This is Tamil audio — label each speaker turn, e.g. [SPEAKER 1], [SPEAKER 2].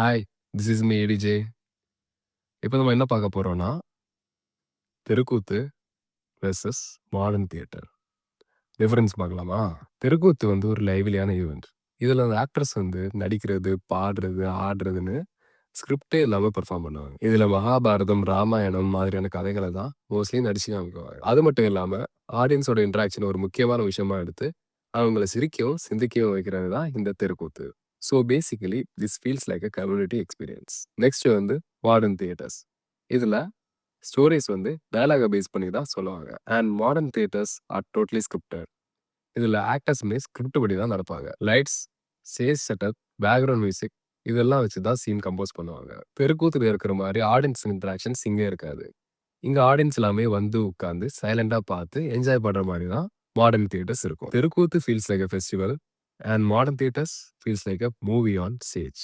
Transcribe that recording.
[SPEAKER 1] Hi, this is me ADJ. இப்ப நம்ம என்ன பார்க்க போறோம்னா, தெருக்கூத்து வெர்சஸ் மாடர்ன் தியேட்டர். டிஃபரன்ஸ் பார்க்கலாமா? தெருக்கூத்து வந்து ஒரு லைவ்லியான ஈவென்ட். இதுல அந்த ஆக்டர்ஸ் வந்து நடிக்கிறது, பாடுறது, ஆடுறதுன்னு ஸ்கிரிப்டே இல்லாம பெர்ஃபார்ம் பண்ணுவாங்க. இதுல மகாபாரதம், ராமாயணம் மாதிரியான கதைகள தான் மோஸ்ட்லி நடிச்சு காமிக்குவாங்க. அது மட்டும் இல்லாம ஆடியன்ஸோட இன்டராக்ஷன் ஒரு முக்கியமான விஷயமா எடுத்து, அவங்கள சிரிக்கவும், சிந்திக்கவும் வைக்கிறது தான் இந்த தெருக்கூத்து. So basically this feels like a community experience. Next வந்து மாடர்ன் தியேட்டர்ஸ். இதுல ஸ்டோரீஸ் வந்து டயலாக பேஸ் பண்ணி தான் சொல்லுவாங்க. And modern theatres are totally scripted. இதுல ஆக்டர்ஸுமே ஸ்கிரிப்ட் படி தான் நடப்பாங்க. Lights, stage setup, background music இதெல்லாம் வச்சு தான் சீன் கம்போஸ் பண்ணுவாங்க. தெருக்கூத்துல இருக்கிற மாரி ஆடியன்ஸ் இன்டராக்ஷன்ஸ் இங்க இருக்காது. இங்க ஆடியன்ஸ் எல்லாமே வந்து உட்கார்ந்து சைலண்டா பார்த்து என்ஜாய் பண்ற மாரி தான் மாடர்ன் தியேட்டர்ஸ் இருக்கும். தெருக்கூத்து feels like a festival and modern theatres feels like a movie on stage.